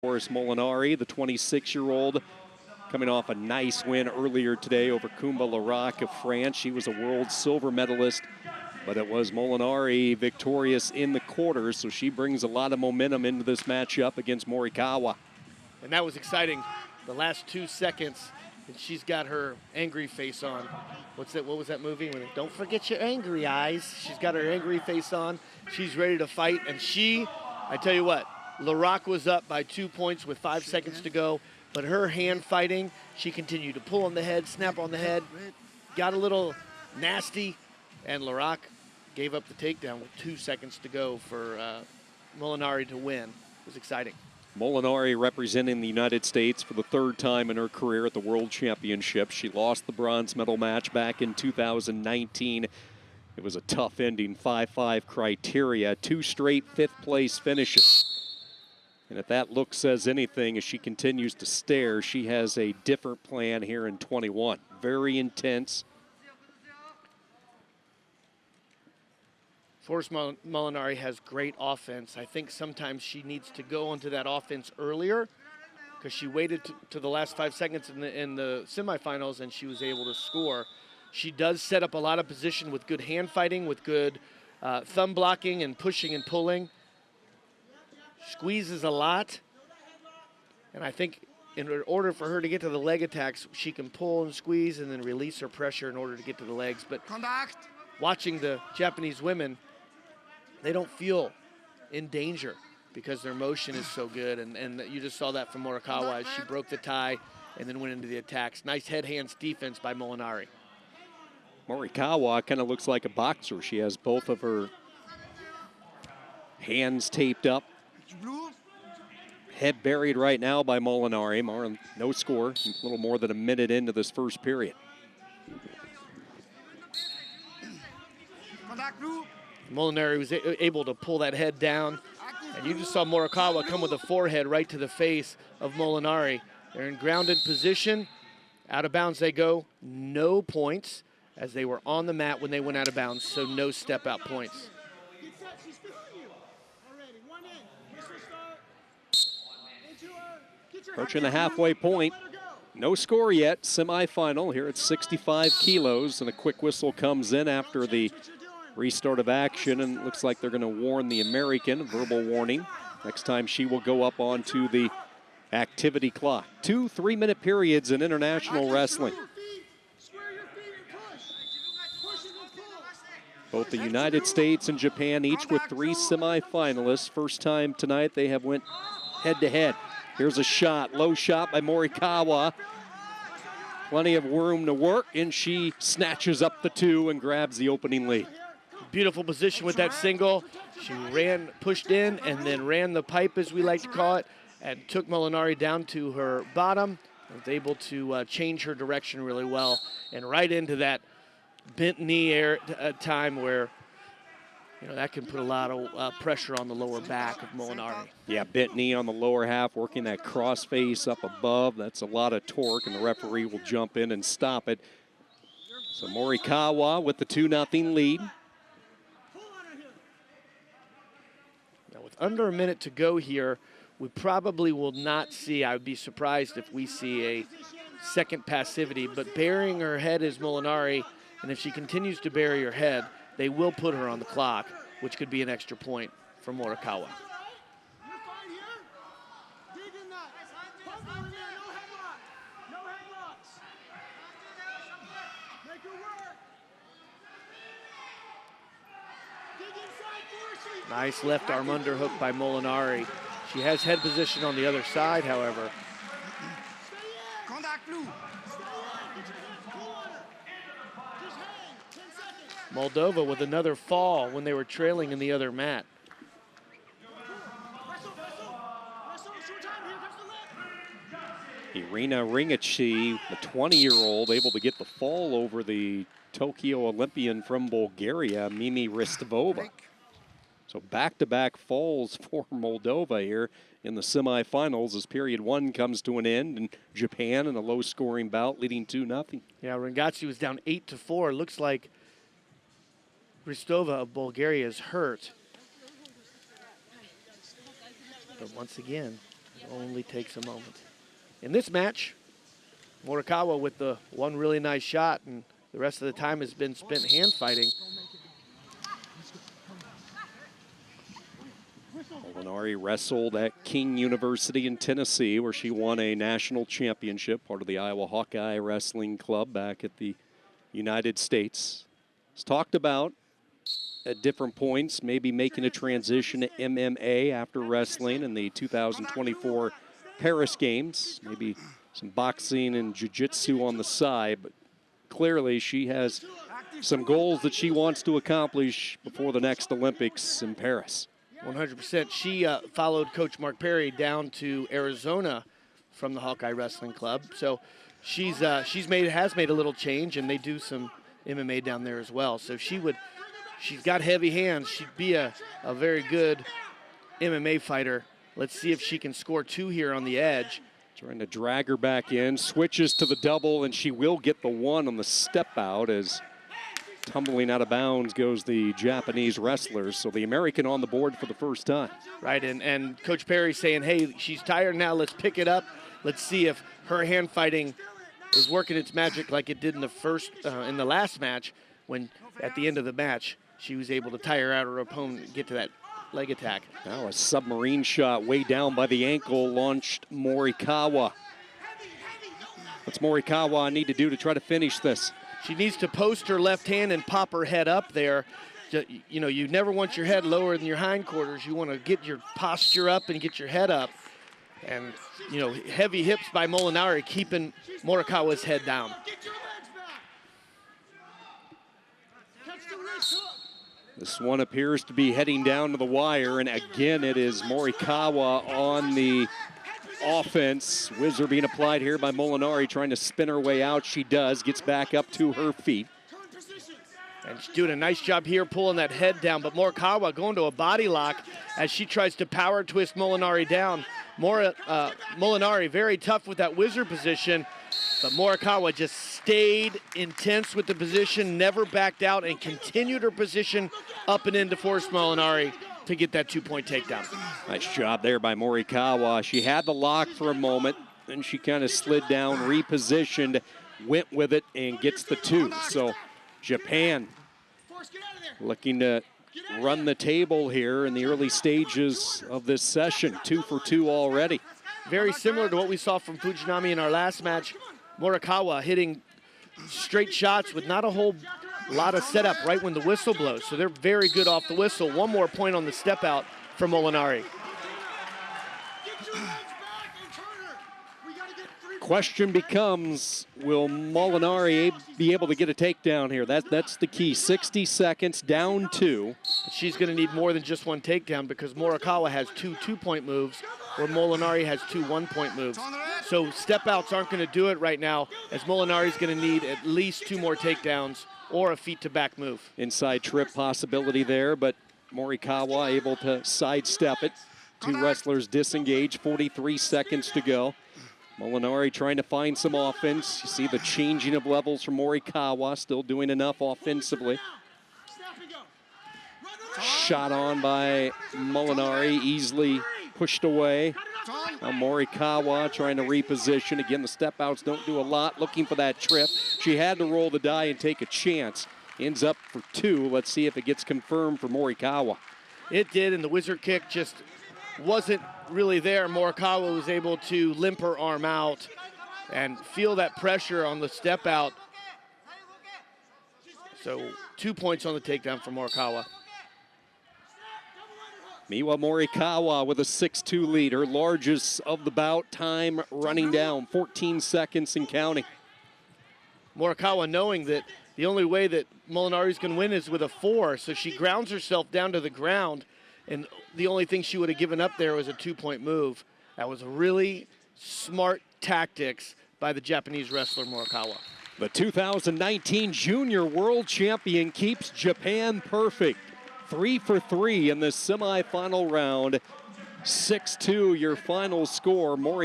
course, Molinari, the 26-year-old, coming off a nice win earlier today over Kumba Larac of France. She was a world silver medalist, but it was Molinari victorious in the quarters, so she brings a lot of momentum into this matchup against Morikawa. And that was exciting. The last 2 seconds, and she's got her angry face on. What was that movie? Don't forget your angry eyes. She's got her angry face on. She's ready to fight, and I tell you what, Larac was up by 2 points with 5 seconds to go, but her hand fighting, she continued to pull on the head, snap on the head, got a little nasty, and Larac gave up the takedown with 2 seconds to go for Molinari to win. It was exciting. Molinari representing the United States for the 3rd time in her career at the World Championship. She lost the bronze medal match back in 2019. It was a tough ending, 5-5 criteria, 2 straight 5th place finishes. And if that look says anything, as she continues to stare, she has a different plan here in 21. Very intense. Forrest Molinari has great offense. I think sometimes she needs to go onto that offense earlier because she waited to the last 5 seconds in the semifinals and she was able to score. She does set up a lot of position with good hand fighting, with good thumb blocking and pushing and pulling. Squeezes a lot. And I think in order for her to get to the leg attacks, she can pull and squeeze and then release her pressure in order to get to the legs. But watching the Japanese women, they don't feel in danger because their motion is so good. And you just saw that from Morikawa as she broke the tie and then went into the attacks. Nice head-hands defense by Molinari. Morikawa kind of looks like a boxer. She has both of her hands taped up. Head buried right now by Molinari. No score, a little more than a minute into this first period. Molinari was able to pull that head down. And you just saw Morikawa come with a forehead right to the face of Molinari. They're in grounded position. Out of bounds they go. No points as they were on the mat when they went out of bounds, so no step-out points. Approaching the halfway point. No score yet. Semifinal here at 65 kilos, and a quick whistle comes in after the restart of action, and it looks like they're going to warn the American, verbal warning. Next time she will go up onto the activity clock. 2 3-minute periods in international wrestling. Both the United States and Japan, each with 3 semifinalists. First time tonight they have went head-to-head. Here's a shot, low shot by Morikawa. Plenty of room to work, and she snatches up the 2 and grabs the opening lead. Beautiful position with that single. She pushed in, and then ran the pipe, as we like to call it, and took Molinari down to her bottom. Was able to change her direction really well, and right into that bent knee time where, you know, that can put a lot of pressure on the lower back of Molinari. Yeah, bent knee on the lower half, working that cross face up above. That's a lot of torque, and the referee will jump in and stop it. So Morikawa with the 2-0 lead. Now with under a minute to go here, we probably will not see, I would be surprised if we see a second passivity, but burying her head is Molinari, and if she continues to bury her head, they will put her on the clock, which could be an extra point for Morikawa. Nice left arm underhook by Molinari. She has head position on the other side, however. Moldova with another fall when they were trailing in the other mat. Irina Ringachi, the 20-year-old, able to get the fall over the Tokyo Olympian from Bulgaria, Mimi Ristovova. So back-to-back falls for Moldova here in the semifinals as period 1 comes to an end, and Japan in a low-scoring bout leading 2-0. Yeah, Ringachi was down 8-4. Looks like Ristova of Bulgaria is hurt. But once again, Only takes a moment. In this match, Morikawa with the one really nice shot, and the rest of the time has been spent hand fighting. Molinari wrestled at King University in Tennessee, where she won a national championship, part of the Iowa Hawkeye Wrestling Club back at the United States. It's talked about at different points, maybe making a transition to MMA after wrestling in the 2024 Paris Games. Maybe some boxing and jiu-jitsu on the side, but clearly she has some goals that she wants to accomplish before the next Olympics in Paris. 100%. She followed Coach Mark Perry down to Arizona from the Hawkeye Wrestling Club. So she's made a little change, and they do some MMA down there as well. So she's got heavy hands. She'd be a very good MMA fighter. Let's see if she can score 2 here on the edge. Trying to drag her back in, switches to the double, and she will get the 1 on the step out as tumbling out of bounds goes the Japanese wrestlers. So the American on the board for the first time. Right, and Coach Perry saying, hey, she's tired now, let's pick it up. Let's see if her hand fighting is working its magic like it did in the last match, when at the end of the match, she was able to tire out her opponent and get to that leg attack. Now a submarine shot way down by the ankle launched Morikawa. What's Morikawa need to do to try to finish this? She needs to post her left hand and pop her head up there. You know, you never want your head lower than your hindquarters. You want to get your posture up and get your head up. And, you know, heavy hips by Molinari keeping Morikawa's head down. This one appears to be heading down to the wire, and again it is Morikawa on the offense. Whizzer being applied here by Molinari, trying to spin her way out. She does, gets back up to her feet. And she's doing a nice job here pulling that head down, but Morikawa going to a body lock as she tries to power twist Molinari down. Molinari very tough with that whizzer position, but Morikawa just stayed intense with the position, never backed out, and continued her position up and in to force Molinari to get that 2-point takedown. Nice job there by Morikawa. She had the lock for a moment, then she kind of slid down, repositioned, went with it, and gets the 2. So Japan looking to run the table here in the early stages of this session. 2 for 2 already. Very similar to what we saw from Fujinami in our last match. Morikawa hitting straight shots with not a whole lot of setup right when the whistle blows. So they're very good off the whistle. 1 more point on the step out for Molinari. Question becomes, will Molinari be able to get a takedown here? That's the key. 60 seconds, down 2. She's going to need more than just 1 takedown because Morikawa has 2 2-point moves where Molinari has 2 1-point moves. So step outs aren't going to do it right now, as Molinari's going to need at least 2 more takedowns or a feet to back move. Inside trip possibility there, but Morikawa able to sidestep it. 2 wrestlers disengage, 43 seconds to go. Molinari trying to find some offense. You see the changing of levels from Morikawa, still doing enough offensively. Shot on by Molinari, easily pushed away. Now Morikawa trying to reposition. Again, the step outs don't do a lot, looking for that trip. She had to roll the die and take a chance. Ends up for 2. Let's see if it gets confirmed for Morikawa. It did, and the whizzer kick just wasn't really there. Morikawa was able to limp her arm out and feel that pressure on the step out. So 2 points on the takedown for Morikawa. Meanwhile, Morikawa with a 6-2 lead, her largest of the bout. Time running down, 14 seconds and counting. Morikawa knowing that the only way that Molinari's going to win is with a 4, so she grounds herself down to the ground, and the only thing she would have given up there was a 2-point move. That was really smart tactics by the Japanese wrestler Morikawa. The 2019 Junior World Champion keeps Japan perfect. 3 for 3 in the semifinal round. 6-2 your final score. Morikawa